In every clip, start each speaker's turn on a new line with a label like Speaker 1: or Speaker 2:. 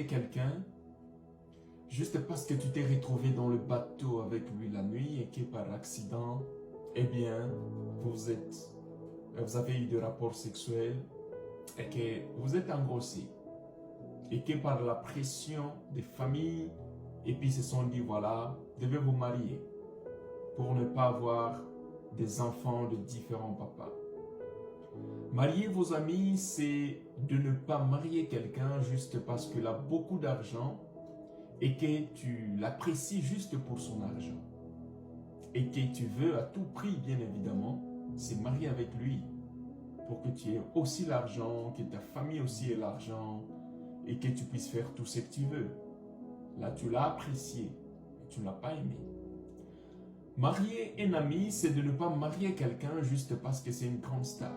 Speaker 1: quelqu'un juste parce que tu t'es retrouvé dans le bateau avec lui la nuit et que par accident, eh bien, vous avez eu des rapports sexuels et que vous êtes engrossé et que par la pression des familles, et puis ils se sont dit, voilà, devez vous marier pour ne pas avoir des enfants de différents papas. Marier vos amis, c'est de ne pas marier quelqu'un juste parce qu'il a beaucoup d'argent et que tu l'apprécies juste pour son argent. Et que tu veux à tout prix, bien évidemment, c'est marier avec lui pour que tu aies aussi l'argent, que ta famille aussi ait l'argent et que tu puisses faire tout ce que tu veux. Là, tu l'as apprécié et tu ne l'as pas aimé. Marier un ami, c'est de ne pas marier quelqu'un juste parce que c'est une grande star.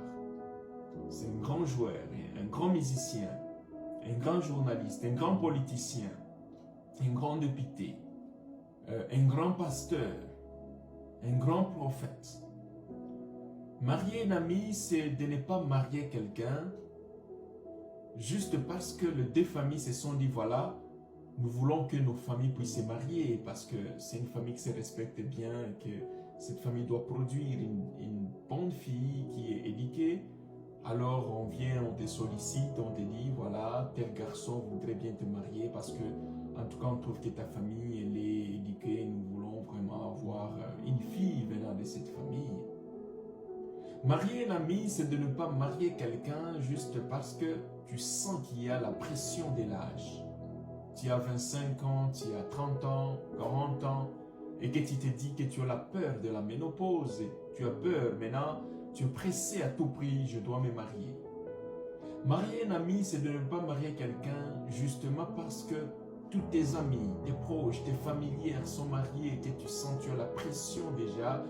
Speaker 1: C'est un grand joueur, un grand musicien, un grand journaliste, un grand politicien, un grand député, un grand pasteur, un grand prophète. Marier un ami, c'est de ne pas marier quelqu'un juste parce que les deux familles se sont dit, voilà, nous voulons que nos familles puissent se marier parce que c'est une famille qui se respecte bien et que cette famille doit produire une bonne fille qui est éduquée. Alors on vient, on te sollicite, on te dit, voilà, tel garçon voudrait bien te marier parce que, en tout cas, on trouve que ta famille, elle est éduquée, nous voulons vraiment avoir une fille venant de cette famille. Marier un ami, c'est de ne pas marier quelqu'un juste parce que tu sens qu'il y a la pression de l'âge. Tu as 25 ans, tu as 30 ans, 40 ans, et que tu te dis que tu as la peur de la ménopause, et tu as peur maintenant, tu es pressé à tout prix, je dois me marier. Marier un ami, c'est de ne pas marier quelqu'un justement parce que tous tes amis, tes proches, tes familières sont mariés et que tu sens, tu as la pression déjà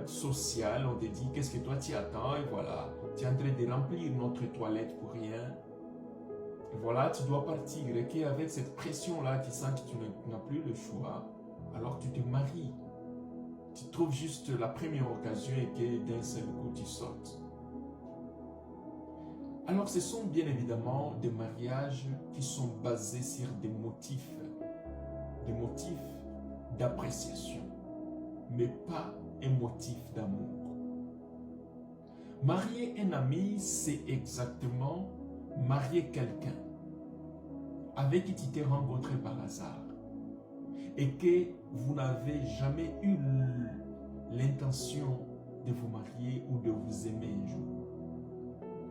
Speaker 1: sociale. On te dit, qu'est-ce que toi tu attends? Et voilà, tu es en train de remplir notre toilette pour rien. Et voilà, tu dois partir et qu'avec cette pression-là, tu sens que tu n'as plus le choix. Alors tu te maries. Tu trouves juste la première occasion et que d'un seul coup tu sautes. Alors ce sont bien évidemment des mariages qui sont basés sur des motifs d'appréciation, mais pas un motif d'amour. Marier un ami, c'est exactement marier quelqu'un avec qui tu t'es rencontré par hasard et que vous n'avez jamais eu l'intention de vous marier ou de vous aimer un jour.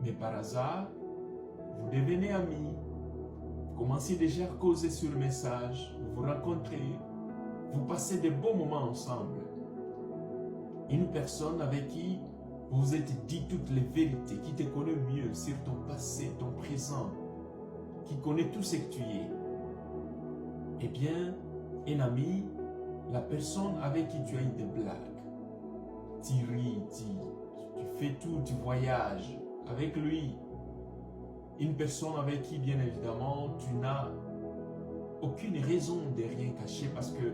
Speaker 1: Mais par hasard, vous devenez amis, vous commencez déjà à causer sur le message, vous vous rencontrez, vous passez de beaux moments ensemble. Une personne avec qui vous vous êtes dit toutes les vérités, qui te connaît mieux sur ton passé, ton présent, qui connaît tout ce que tu es. Eh bien, un ami, la personne avec qui tu as eu des blagues, tu ris, tu fais tout, tu voyages avec lui. Une personne avec qui, bien évidemment, tu n'as aucune raison de rien cacher parce que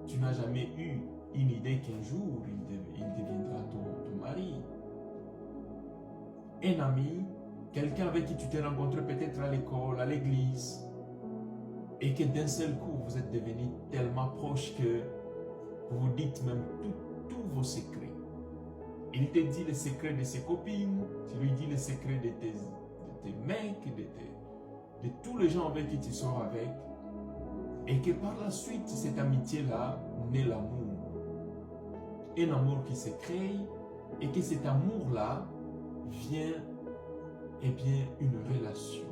Speaker 1: tu n'as jamais eu une idée qu'un jour il deviendra ton mari. Un ami, quelqu'un avec qui tu t'es rencontré peut-être à l'école, à l'église, et que d'un seul coup vous êtes devenus tellement proches que vous vous dites même tous vos secrets. Il te dit les secrets de ses copines, tu lui dis les secrets de tes mecs, de tous les gens avec qui tu sors avec, et que par la suite, cette amitié-là naît l'amour. Un amour qui se crée, et que cet amour-là vient, eh bien, une relation.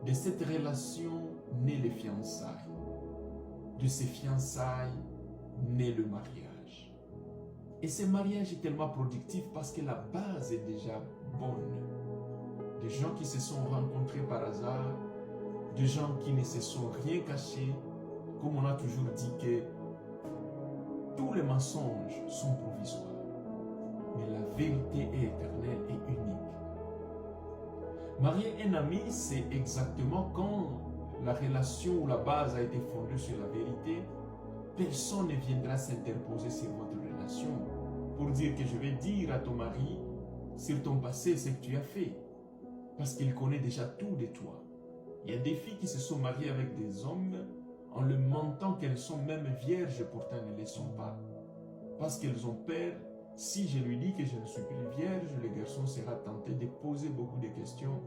Speaker 1: De cette relation naît les fiançailles. De ces fiançailles naît le mariage. Et ce mariage est tellement productif parce que la base est déjà bonne. Des gens qui se sont rencontrés par hasard, des gens qui ne se sont rien cachés, comme on a toujours dit que tous les mensonges sont provisoires, mais la vérité est éternelle et unique. Marier un ami, c'est exactement quand la relation ou la base a été fondée sur la vérité, personne ne viendra s'interposer sur votre relation pour dire que je vais dire à ton mari sur ton passé ce que tu as fait. Parce qu'il connaît déjà tout de toi. Il y a des filles qui se sont mariées avec des hommes en leur mentant qu'elles sont même vierges, pourtant elles ne le sont pas. Parce qu'elles ont peur, si je lui dis que je ne suis plus vierge, le garçon sera tenté de poser beaucoup de questions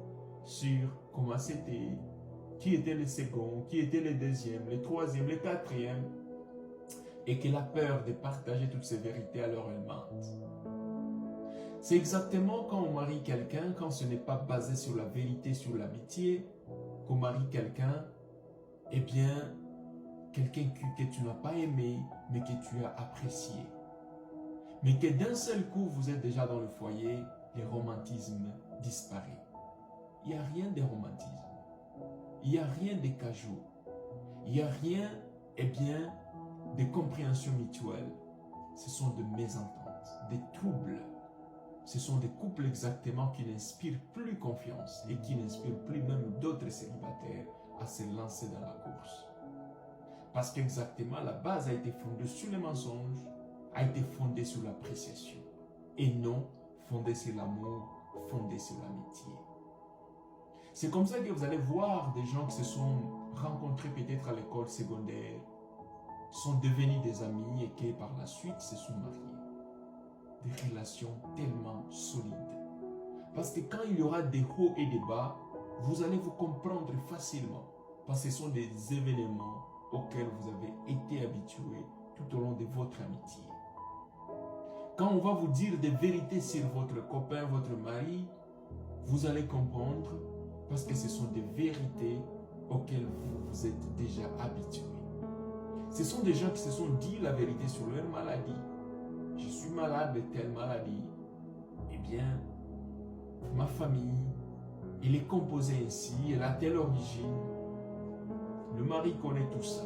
Speaker 1: sur comment c'était, qui était le second, qui était le deuxième, le troisième, le quatrième, et qu'elle a peur de partager toutes ces vérités, alors elle mente. C'est exactement quand on marie quelqu'un, quand ce n'est pas basé sur la vérité, sur l'amitié, qu'on marie quelqu'un, eh bien, quelqu'un que tu n'as pas aimé, mais que tu as apprécié. Mais que d'un seul coup, vous êtes déjà dans le foyer, le romantisme disparaît. Il n'y a rien de romantisme. Il n'y a rien de cajou. Il n'y a rien, eh bien, de compréhension mutuelle. Ce sont des mésententes, des troubles. Ce sont des couples exactement qui n'inspirent plus confiance et qui n'inspirent plus même d'autres célibataires à se lancer dans la course. Parce qu'exactement, la base a été fondée sur le mensonge, a été fondée sur l'appréciation. Et non fondée sur l'amour, fondée sur l'amitié. C'est comme ça que vous allez voir des gens qui se sont rencontrés peut-être à l'école secondaire, sont devenus des amis et qui par la suite se sont mariés. Des relations tellement solides. Parce que quand il y aura des hauts et des bas, vous allez vous comprendre facilement. Parce que ce sont des événements auxquels vous avez été habitués tout au long de votre amitié. Quand on va vous dire des vérités sur votre copain, votre mari, vous allez comprendre parce que ce sont des vérités auxquelles vous vous êtes déjà habitués. Ce sont des gens qui se sont dit la vérité sur leur maladie. Je suis malade de telle maladie. Eh bien, ma famille, elle est composée ainsi, elle a telle origine. Le mari connaît tout ça.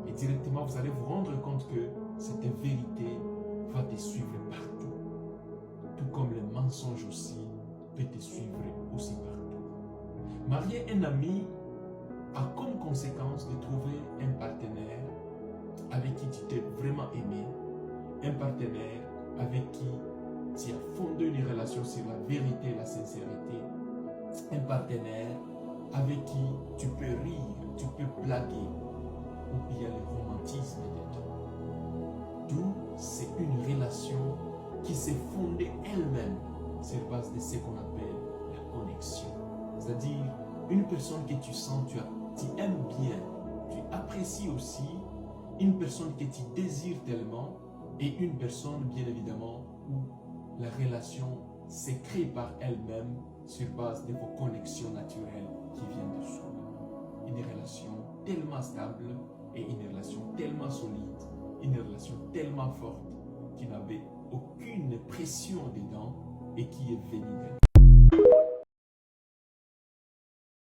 Speaker 1: Et directement, vous allez vous rendre compte que cette vérité va te suivre partout. Tout comme le mensonge aussi peut te suivre aussi partout. Marier un ami a comme conséquence de trouver un partenaire avec qui tu t'es vraiment aimé, un partenaire avec qui tu as fondé une relation sur la vérité et la sincérité, un partenaire avec qui tu peux rire, tu peux blaguer, ou bien le romantisme dedans. Tout, c'est une relation qui s'est fondée elle-même sur base de ce qu'on appelle la connexion. C'est-à-dire, une personne que tu sens, tu aimes bien, tu apprécies aussi, une personne que tu désires tellement, et une personne, bien évidemment, où la relation s'est créée par elle-même sur base de vos connexions naturelles qui viennent de soi. Une relation tellement stable et une relation tellement solide, une relation tellement forte qui n'avait aucune pression dedans et qui est venue d'elle.